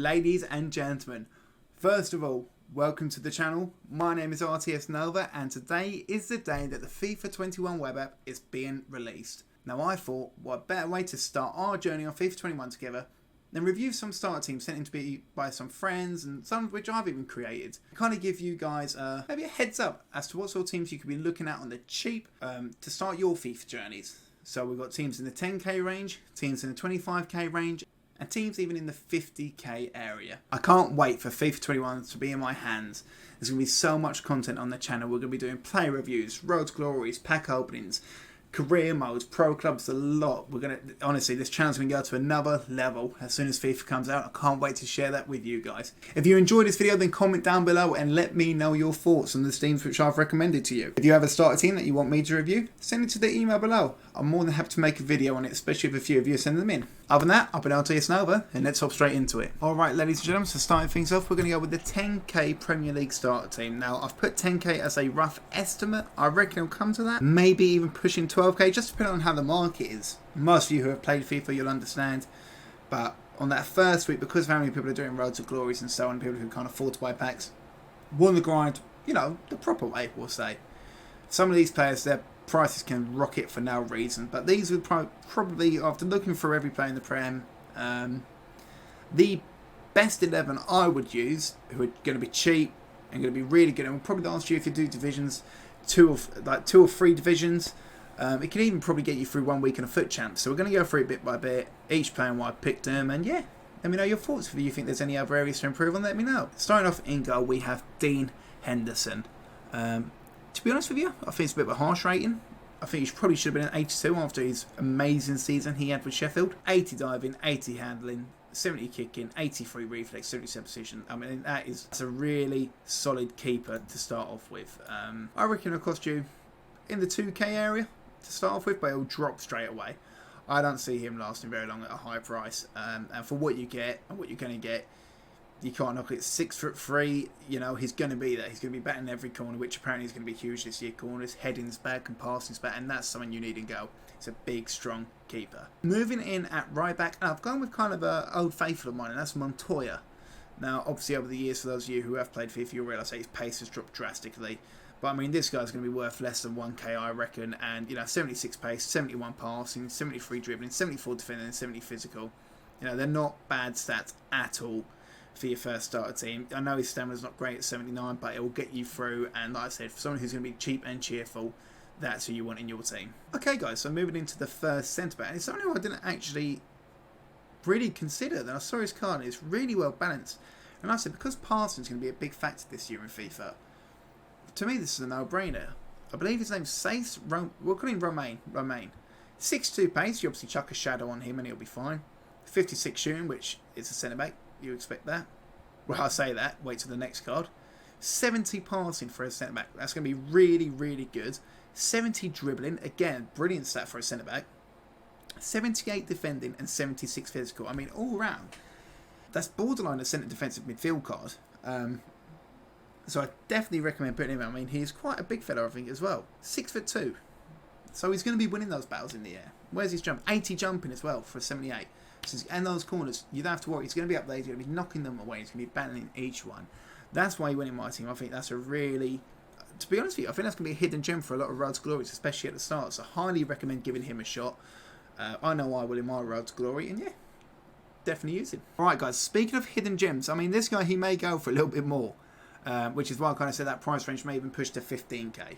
Ladies and gentlemen, first of all, welcome to the channel. My name is rtsnovaa and today is the day that the FIFA 21 web app is being released. Now I thought, what better way to start our journey on FIFA 21 together than review some starter teams sent in to be by some friends and some of which I've even created. Kind of give you guys maybe a heads up as to what sort of teams you could be looking at on the cheap to start your FIFA journeys. So we've got teams in the 10k range, teams in the 25k range, and teams even in the 50k area. I can't wait for FIFA 21 to be in my hands. There's going to be so much content on the channel. We're going to be doing player reviews, road to glories, pack openings, career modes, pro clubs, a lot. We're going to, honestly, this channel's going to go to another level as soon as FIFA comes out. I can't wait to share that with you guys. If you enjoyed this video, then comment down below and let me know your thoughts on the teams which I've recommended to you. If you have a starter team that you want me to review, send it to the email below. I'm more than happy to make a video on it, especially if a few of you send them in. Other than that, I've been rtsnovaa and let's hop straight into it. Alright, ladies and gentlemen, so starting things off, we're going to go with the 10k Premier League starter team. Now, I've put 10k as a rough estimate. I reckon it'll come to that. Maybe even pushing 12k, just depending on how the market is. Most of you who have played FIFA, you'll understand. But on that first week, because of how many people are doing Road to Glories and so on, people who can't afford to buy packs, want to grind, you know, the proper way, we'll say. Some of these players, their prices can rocket for no reason, but these would probably, after looking for every player in the Prem, the best 11 I would use, who are going to be cheap and going to be really good, and will probably last you if you do divisions, two or three divisions. It can even probably get you through 1 week in a foot champ. So we're going to go through it bit by bit, each player and why I picked them, and yeah, let me know your thoughts. If you think there's any other areas to improve on, let me know. Starting off in goal, we have Dean Henderson. To be honest with you, I think it's a bit of a harsh rating. I think he probably should have been an 82 after his amazing season he had with Sheffield. 80 diving, 80 handling, 70 kicking, 83 reflex, 77 precision. I mean, that's a really solid keeper to start off with. I reckon it'll cost you in the 2k area to start off with, but it'll drop straight away. I don't see him lasting very long at a high price. And for what you get and what you're going to get, you can't knock it. 6'3", you know, he's going to be there. He's going to be batting every corner, which apparently is going to be huge this year. Corners, heading's back and passing's back, and that's something you need in goal. It's a big, strong keeper. Moving in at right back, I've gone with kind of an old faithful of mine, and that's Montoya. Now, obviously, over the years, for those of you who have played FIFA, you'll realise that his pace has dropped drastically. But I mean, this guy's going to be worth less than 1k, I reckon. And, you know, 76 pace, 71 passing, 73 dribbling, 74 defending, and 70 physical. You know, they're not bad stats at all for your first starter team. I know his stamina's not great at 79, but it will get you through. And like I said, for someone who's going to be cheap and cheerful, that's who you want in your team. Okay, guys, so moving into the first centre-back. And it's someone who I didn't actually really consider. Then I saw his card, and it's really well balanced. And like I said, because passing is going to be a big factor this year in FIFA, to me, this is a no-brainer. I believe his name's Sace. We'll call him Romain. 6'2" pace. You obviously chuck a shadow on him and he'll be fine. 56 shooting, which is a centre-back. You expect that. Well, I say that. Wait till the next card. 70 passing for a centre-back. That's going to be really, really good. 70 dribbling. Again, brilliant stat for a centre-back. 78 defending and 76 physical. I mean, all round, that's borderline a centre defensive midfield card. So I definitely recommend putting him out. I mean, he's quite a big fella, I think, as well. 6'2". So he's going to be winning those battles in the air. Where's his jump? 80 jumping as well for a 78. And those corners, you don't have to worry. He's going to be up there. He's going to be knocking them away. He's going to be battling each one. That's why he went in my team. I think that's a really, to be honest with you, I think that's going to be a hidden gem for a lot of Road to Glories, especially at the start. So I highly recommend giving him a shot. I know I will in my Road to Glory. And yeah, definitely use him. Alright, guys. Speaking of hidden gems, I mean, this guy, he may go for a little bit more. Which is why I kind of said that price range may even push to 15k.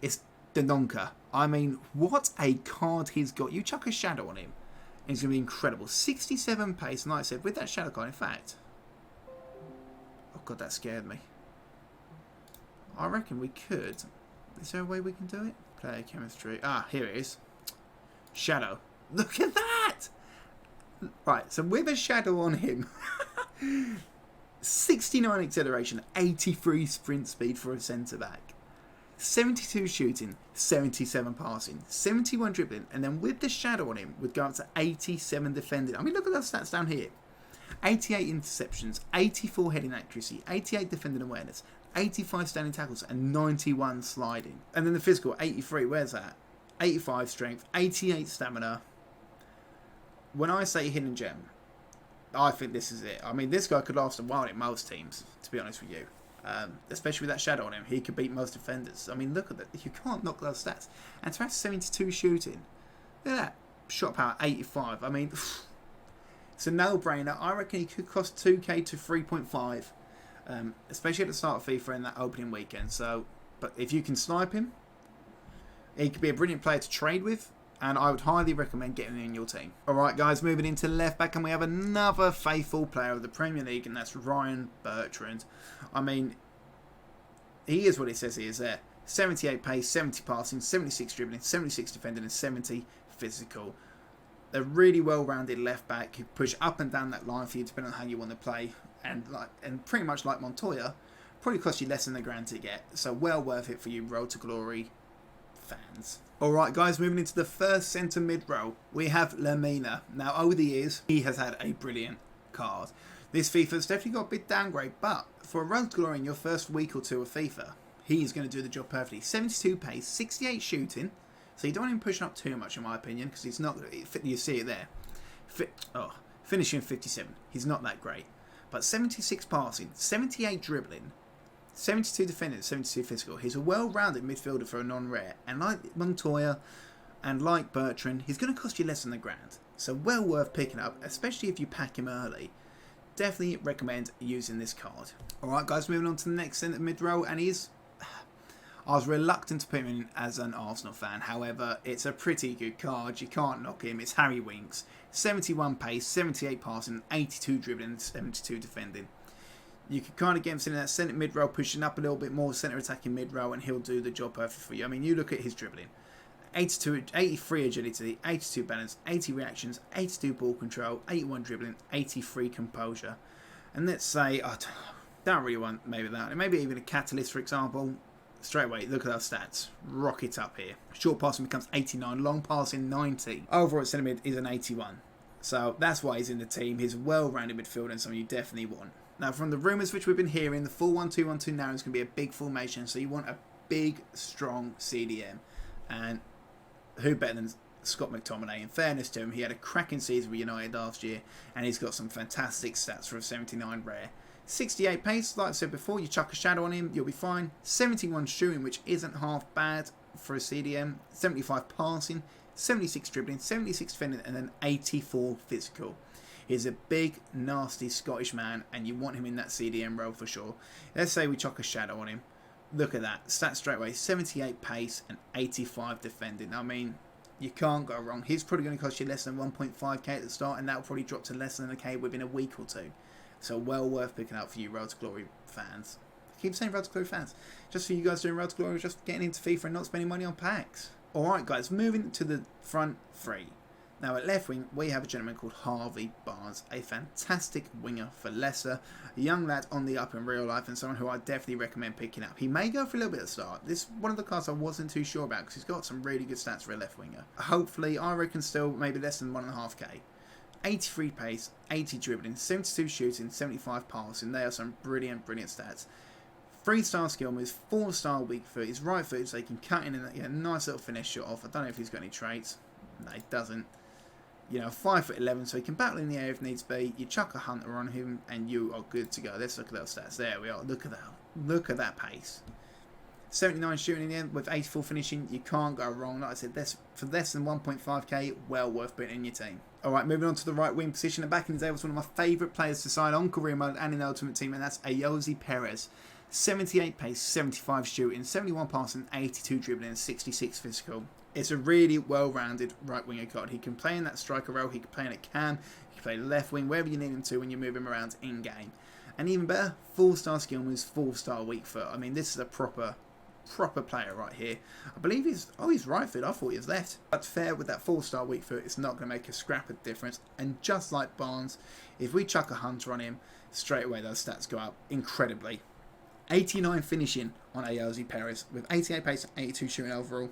It's Dendonka. I mean, what a card he's got. You chuck a shadow on him, and he's going to be incredible. 67 pace, and like I said, with that shadow card, in fact... Oh god, that scared me. I reckon we could... Is there a way we can do it? Player chemistry. Ah, here it is. Shadow. Look at that! Right, so with a shadow on him... 69 acceleration, 83 sprint speed for a centre-back, 72 shooting, 77 passing, 71 dribbling, and then with the shadow on him, would go up to 87 defending. I mean, look at those stats down here. 88 interceptions, 84 heading accuracy, 88 defending awareness, 85 standing tackles, and 91 sliding. And then the physical, 83, where's that? 85 strength, 88 stamina. When I say hidden gem, I think this is it. I mean, this guy could last a while in most teams, to be honest with you. Especially with that shadow on him, he could beat most defenders. I mean, look at that. You can't knock those stats. And to have 72 shooting, look at that. Shot power 85. I mean, it's a no-brainer. I reckon he could cost 2k to 3.5, especially at the start of FIFA in that opening weekend. So, but if you can snipe him, he could be a brilliant player to trade with. And I would highly recommend getting him in your team. Alright guys, moving into left back, and we have another faithful player of the Premier League, and that's Bertrand. I mean, he is what it says he is there. 78 pace, 70 passing, 76 dribbling, 76 defending, and 70 physical. A really well-rounded left back who push up and down that line for you depending on how you want to play. And pretty much like Montoya, probably cost you less than the grand to get. So well worth it for you Road to Glory fans. Alright guys, moving into the first centre mid-row, we have Lamina. Now over the years, he has had a brilliant card. This FIFA's definitely got a big downgrade, but for a Road to Glory in your first week or two of FIFA, he's going to do the job perfectly. 72 pace, 68 shooting, so you don't want him pushing up too much in my opinion, because he's not, you see it there. Finishing 57, he's not that great. But 76 passing, 78 dribbling, 72 defending, 72 physical. He's a well-rounded midfielder for a non-rare. And like Montoya and like Bertrand, he's going to cost you less than the grand. So well worth picking up, especially if you pack him early. Definitely recommend using this card. Alright guys, moving on to the next centre mid-row. And I was reluctant to put him in as an Arsenal fan. However, it's a pretty good card. You can't knock him. It's Harry Winks. 71 pace, 78 passing, 82 dribbling, 72 defending. You could kind of get him sitting in that centre mid-row, pushing up a little bit more, centre attacking mid-row, and he'll do the job perfect for you. I mean, you look at his dribbling. 83 agility, 82 balance, 80 reactions, 82 ball control, 81 dribbling, 83 composure. And let's say, I don't really want maybe that. Maybe even a catalyst, for example. Straight away, look at those stats. Rocket up here. Short passing becomes 89, long passing 90. Overall at centre mid is an 81. So that's why he's in the team. He's a well-rounded midfielder and someone you definitely want. Now, from the rumours which we've been hearing, the 4-1-2-1-2 now is going to be a big formation, so you want a big, strong CDM. And who better than Scott McTominay? In fairness to him, he had a cracking season with United last year, and he's got some fantastic stats for a 79 rare. 68 pace, like I said before, you chuck a shadow on him, you'll be fine. 71 shooting, which isn't half bad for a CDM. 75 passing, 76 dribbling, 76 defending, and then 84 physical. He's a big, nasty Scottish man, and you want him in that CDM role for sure. Let's say we chuck a shadow on him. Look at that. Stats straight away. 78 pace and 85 defending. I mean, you can't go wrong. He's probably going to cost you less than 1.5k at the start, and that will probably drop to less than a k within a week or two. So well worth picking up for you Road to Glory fans. I keep saying Road to Glory fans. Just for you guys doing Road to Glory, just getting into FIFA and not spending money on packs. Alright guys, moving to the front three. Now at left wing, we have a gentleman called Harvey Barnes, a fantastic winger for Leicester, a young lad on the up in real life and someone who I definitely recommend picking up. He may go for a little bit at the start. This is one of the cards I wasn't too sure about because he's got some really good stats for a left winger. Hopefully, I reckon still maybe less than 1.5k. 83 pace, 80 dribbling, 72 shooting, 75 passing. They are some brilliant, brilliant stats. 3-star skill moves, 4-star weak foot. He's right footed so he can cut in and get a nice little finish shot off. I don't know if he's got any traits. No, he doesn't. You know, 5'11", so he can battle in the air if needs be. You chuck a hunter on him, and you are good to go. Let's look at those stats. There we are. Look at that. Look at that pace. 79 shooting in the end with 84 finishing. You can't go wrong. Like I said, for less than 1.5k, well worth putting in your team. All right, moving on to the right wing position. And back in the day was one of my favourite players to sign on career mode and in the Ultimate Team, and that's Yoshi Perez. 78 pace, 75 shooting, 71 passing, 82 dribbling, and 66 physical. It's a really well-rounded right-winger card. He can play in that striker role. He can play in a cam. He can play left wing, wherever you need him to when you move him around in-game. And even better, 4-star skill moves, 4-star weak foot. I mean, this is a proper player right here. I believe he's right foot. I thought he was left. But fair with that 4-star weak foot, it's not going to make a scrap of difference. And just like Barnes, if we chuck a hunter on him, straight away those stats go up incredibly. 89 finishing on Yoshi Perez with 88 pace and 82 shooting overall.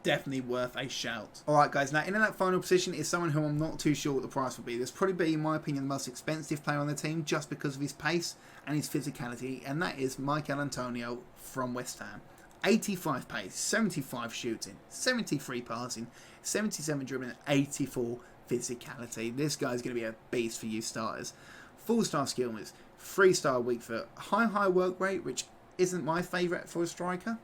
Definitely worth a shout. Alright guys, now in that final position is someone who I'm not too sure what the price will be. This probably be, in my opinion, the most expensive player on the team just because of his pace and his physicality, and that is Michael Antonio from West Ham. 85 pace, 75 shooting, 73 passing, 77 dribbling, 84 physicality. This guy's going to be a beast for you starters. 4-star skill moves, 3-star weak foot, high work rate, which isn't my favourite for a striker.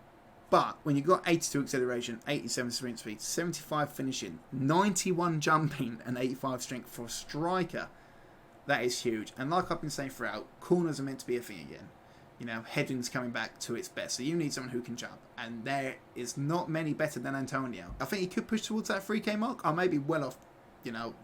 But when you've got 82 acceleration, 87 sprint speed, 75 finishing, 91 jumping and 85 strength for a striker, that is huge. And like I've been saying throughout, corners are meant to be a thing again. You know, heading's coming back to its best. So you need someone who can jump. And there is not many better than Antonio. I think he could push towards that 3k mark. I may be well off, you know,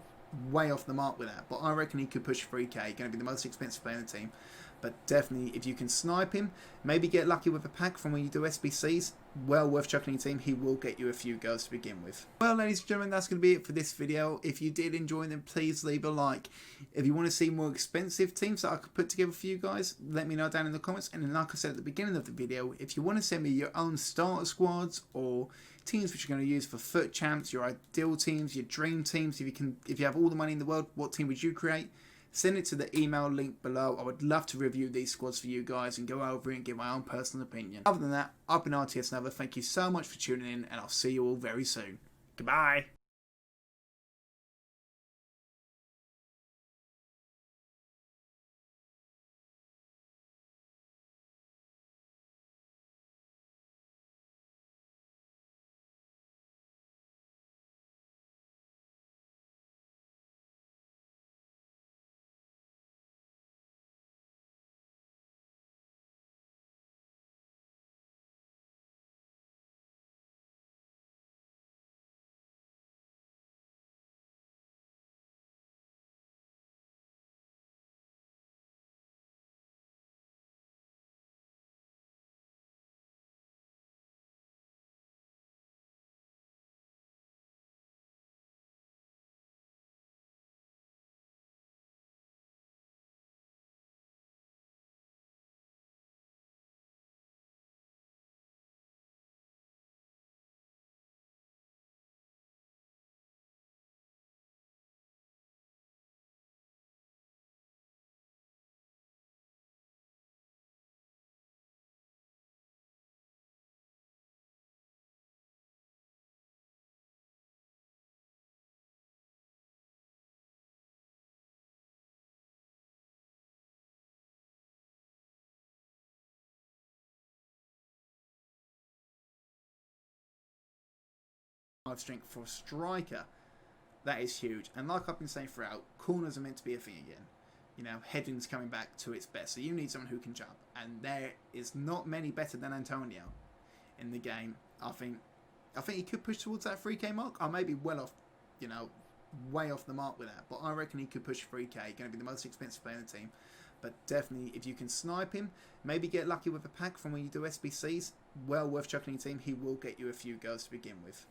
way off the mark with that. But I reckon he could push 3k. Going to be the most expensive player in the team. But definitely, if you can snipe him, maybe get lucky with a pack from when you do SBCs, well worth chucking your team. He will get you a few goals to begin with. Well, ladies and gentlemen, that's going to be it for this video. If you did enjoy them, please leave a like. If you want to see more expensive teams that I could put together for you guys, let me know down in the comments. And then, like I said at the beginning of the video, if you want to send me your own starter squads or teams which you're going to use for foot champs, your ideal teams, your dream teams, if you have all the money in the world, what team would you create? Send it to the email link below. I would love to review these squads for you guys and go over it and give my own personal opinion. Other than that, I've been rtsnovaa. Thank you so much for tuning in, and I'll see you all very soon. Goodbye. Strength for a striker, that is huge. And like I've been saying throughout, corners are meant to be a thing again. You know, heading's coming back to its best. So you need someone who can jump. And there is not many better than Antonio in the game. I think he could push towards that 3k mark. I may be well off, you know, way off the mark with that. But I reckon he could push 3k. Going to be the most expensive player in the team. But definitely, if you can snipe him, maybe get lucky with a pack from when you do SBCs, well worth chucking your team. He will get you a few goals to begin with.